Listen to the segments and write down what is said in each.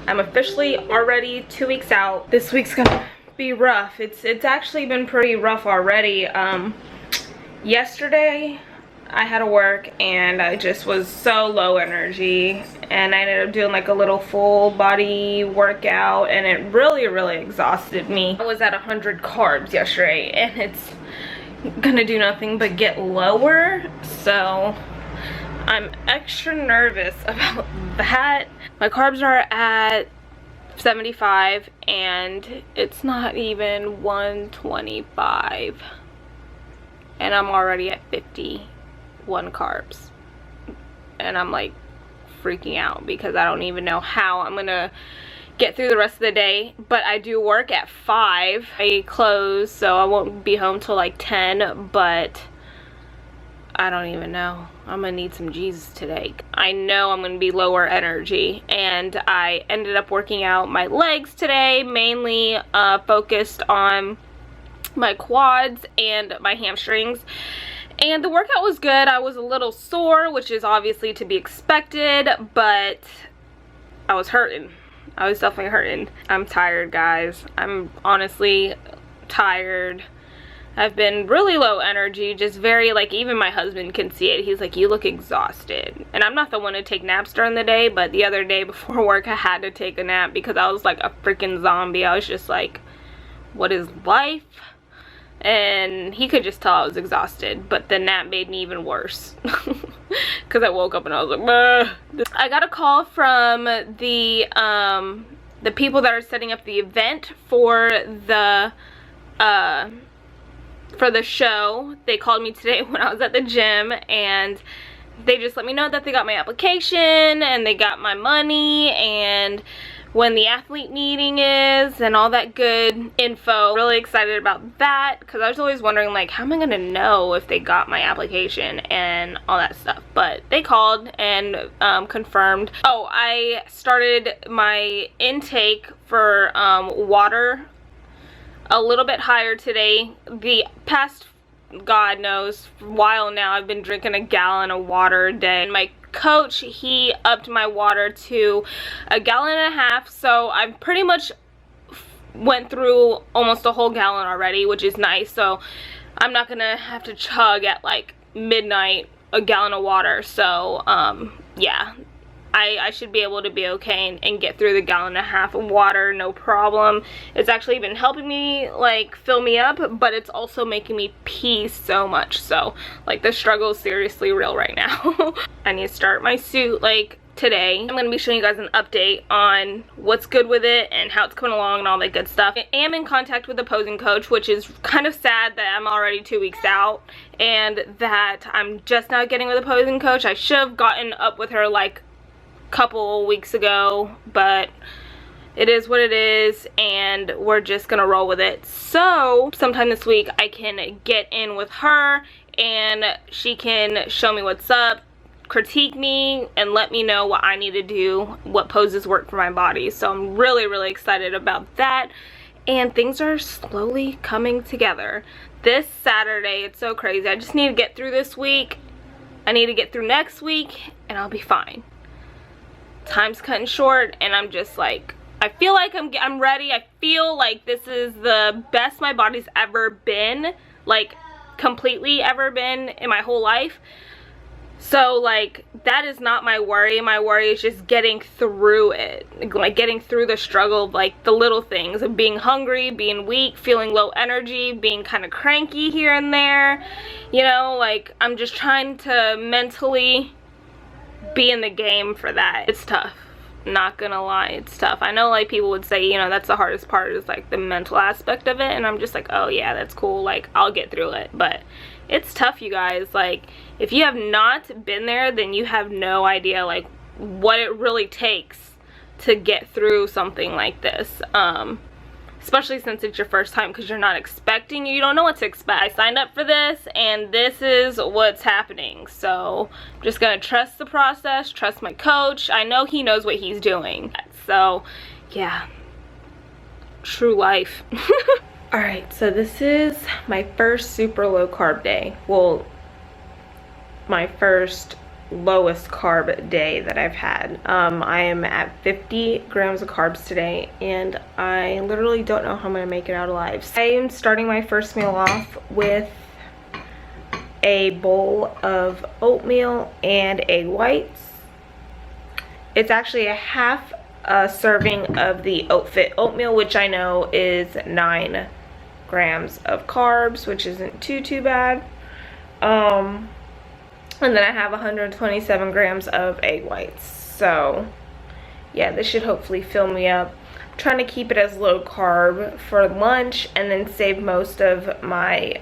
I'm officially already 2 weeks out. This week's gonna be rough. It's actually been pretty rough already. Yesterday I had to work and I just was so low energy, and I ended up doing like a little full body workout, and it really exhausted me. I was at 100 carbs yesterday, and it's gonna do nothing but get lower, so I'm extra nervous about that. My carbs are at 75 and it's not even 125, and I'm already at 51 carbs, and I'm like freaking out because I don't even know how I'm gonna get through the rest of the day. But I do work at 5. I close, so I won't be home till like 10, but I don't even know. I'm gonna need some Jesus today. I know I'm gonna be lower energy, and I ended up working out my legs today, mainly focused on my quads and my hamstrings, and the workout was good. I was a little sore, which is obviously to be expected, but I was hurting. I was definitely hurting. I'm tired, guys. I'm honestly tired. I've been really low energy, just very, like, even my husband can see it. He's like, you look exhausted. And I'm not the one to take naps during the day, but the other day before work I had to take a nap because I was like a freaking zombie. I was just like, what is life? And he could just tell I was exhausted, but the nap made me even worse because I woke up and I was like, bah. I got a call from the people that are setting up the event for the show. They called me today when I was at the gym, and they just let me know that they got my application and they got my money and when the athlete meeting is and all that good info. Really excited about that because I was always wondering, like, how am I gonna know if they got my application and all that stuff. But they called and confirmed. Oh, I started my intake for water a little bit higher today. The past, God knows, while now I've been drinking a gallon of water a day. And my coach, he upped my water to 1.5 gallons, so I've pretty much went through almost a whole gallon already, which is nice. So I'm not gonna have to chug at like midnight a gallon of water. So yeah, I should be able to be okay and get through the 1.5 gallons of water, no problem. It's actually been helping me, like, fill me up, but it's also making me pee so much. So, like, the struggle is seriously real right now. I need to start my suit, like, today. I'm going to be showing you guys an update on what's good with it and how it's coming along and all that good stuff. I am in contact with the posing coach, which is kind of sad that I'm already 2 weeks out and that I'm just now getting with a posing coach. I should have gotten up with her, like, couple weeks ago, but it is what it is, and we're just gonna roll with it. So sometime this week I can get in with her and she can show me what's up, critique me, and let me know what I need to do, what poses work for my body. So I'm really excited about that, and things are slowly coming together. This Saturday, it's so crazy. I just need to get through this week. I need to get through next week and I'll be fine. Time's cutting short, and I'm just like, I feel like I'm ready. I feel like this is the best my body's ever been, like completely ever been in my whole life. So like, that is not my worry. My worry is just getting through it, like getting through the struggle of like the little things of being hungry, being weak, feeling low energy, being kind of cranky here and there, you know. Like, I'm just trying to mentally be in the game for that. It's tough, not gonna lie, it's tough. I know, like, people would say, you know, that's the hardest part, is like the mental aspect of it, and I'm just like, oh yeah, that's cool, like, I'll get through it. But it's tough, you guys. Like, if you have not been there, then you have no idea like what it really takes to get through something like this, especially since it's your first time, because you're not expecting, you don't know what to expect. I signed up for this and this is what's happening, so I'm just gonna trust the process, trust my coach. I know he knows what he's doing. So yeah, true life. Alright, so this is my first super low carb day. Well, my first lowest carb day that I've had. I am at 50 grams of carbs today, and I literally don't know how I'm gonna make it out alive. I am starting my first meal off with a bowl of oatmeal and egg whites. It's actually a half serving of the oatmeal, which I know is 9 grams of carbs, which isn't too bad. And then I have 127 grams of egg whites. So yeah, this should hopefully fill me up. I'm trying to keep it as low carb for lunch and then save most of my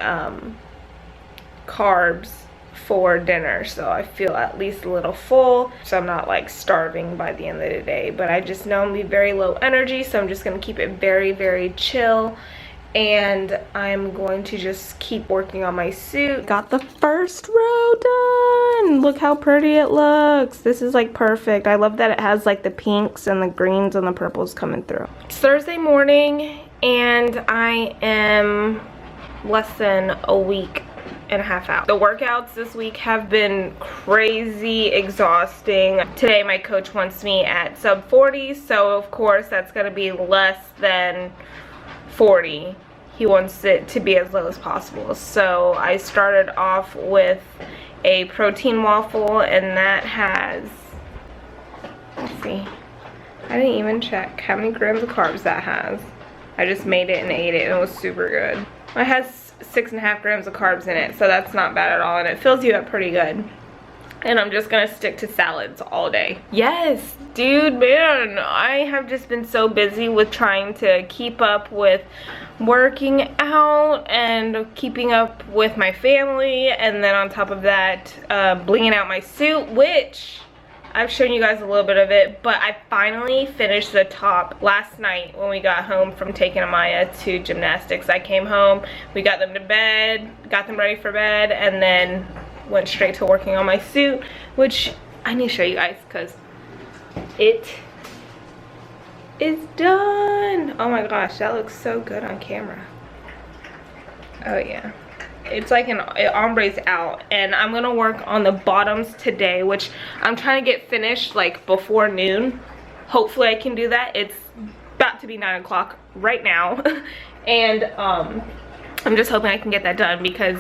carbs for dinner, so I feel at least a little full, so I'm not like starving by the end of the day. But I just know I'm gonna be very low energy, so I'm just gonna keep it very chill, and I'm going to just keep working on my suit. Got the first row done. Look how pretty it looks. This is like perfect. I love that it has like the pinks and the greens and the purples coming through. It's Thursday morning, and I am less than a week and a half out. The workouts this week have been crazy exhausting. Today my coach wants me at sub 40, so of course that's gonna be less than 40. He wants it to be as low as possible. So I started off with a protein waffle, and that has, let's see, I didn't even check how many grams of carbs that has. I just made it and ate it, and it was super good. It has 6.5 grams of carbs in it, so that's not bad at all, and it fills you up pretty good. And I'm just gonna stick to salads all day. Yes, dude, man, I have just been so busy with trying to keep up with working out and keeping up with my family, and then on top of that, blinging out my suit, which I've shown you guys a little bit of it, but I finally finished the top last night when we got home from taking Amaya to gymnastics. I came home, we got them to bed, got them ready for bed, and then went straight to working on my suit, which I need to show you guys because it is done. Oh my gosh, that looks so good on camera. Oh yeah. It's like it ombres out, and I'm gonna work on the bottoms today, which I'm trying to get finished like before noon. Hopefully I can do that. It's about to be 9 o'clock right now. And I'm just hoping I can get that done because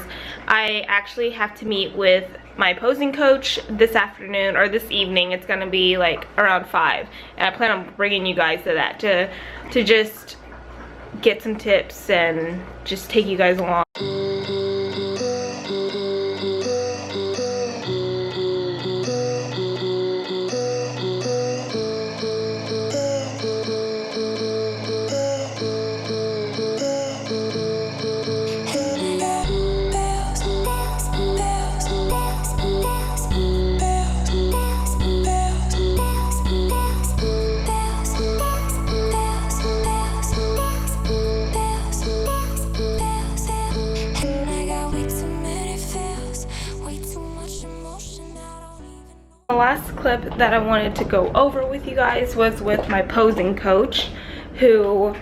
I actually have to meet with my posing coach this afternoon, or this evening. It's gonna be like around 5, and I plan on bringing you guys to that to just get some tips and just take you guys along. The last clip that I wanted to go over with you guys was with my posing coach, who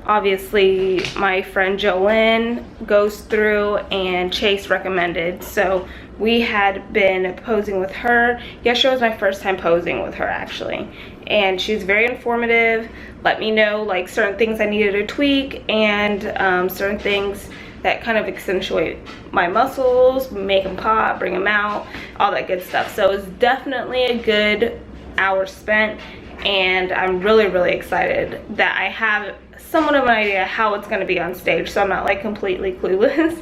obviously my friend Jolynn goes through and Chase recommended. So we had been posing with her. Yesterday was my first time posing with her actually, and she's very informative, let me know like certain things I needed to tweak, and certain things that kind of accentuate my muscles, make them pop, bring them out, all that good stuff. So it was definitely a good hour spent, and I'm really excited that I have somewhat of an idea how it's gonna be on stage, so I'm not like completely clueless.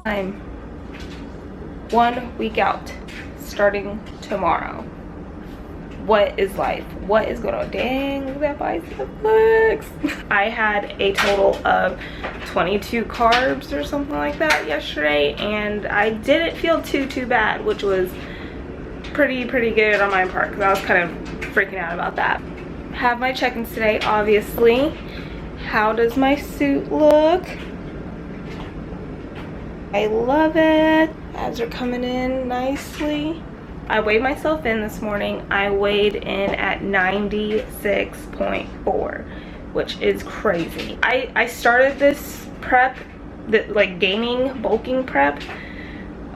I'm 1 week out, starting tomorrow. what is life? What is going on? Dang, look at that bicep flex. I had a total of 22 carbs or something like that yesterday, and I didn't feel too bad, which was pretty good on my part, because I was kind of freaking out about that. Have my check-ins today, obviously. How does my suit look? I love it. Abs are coming in nicely. I weighed myself in this morning. I weighed in at 96.4, which is crazy. I started this prep, like gaining, bulking prep,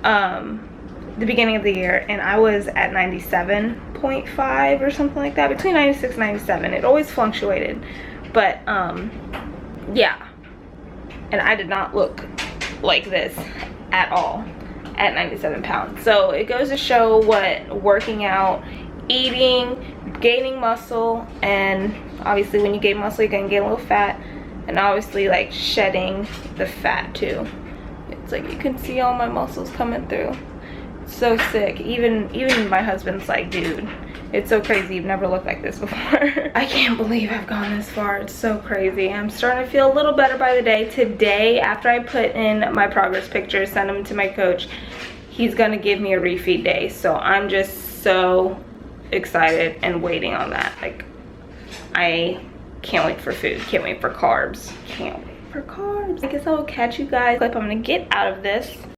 the beginning of the year, and I was at 97.5 or something like that, between 96 and 97. It always fluctuated, but yeah, and I did not look like this at all at 97 pounds. So it goes to show what working out, eating, gaining muscle, and obviously when you gain muscle you're gonna gain a little fat, and obviously like shedding the fat too. It's like you can see all my muscles coming through. It's so sick. Even my husband's like, dude, it's so crazy, you've never looked like this before. I can't believe I've gone this far. It's so crazy. I'm starting to feel a little better by the day. Today, after I put in my progress pictures, send them to my coach, he's gonna give me a refeed day. So I'm just so excited and waiting on that. Like, I can't wait for food, can't wait for carbs, can't wait for carbs. I guess I will catch you guys. I'm gonna get out of this.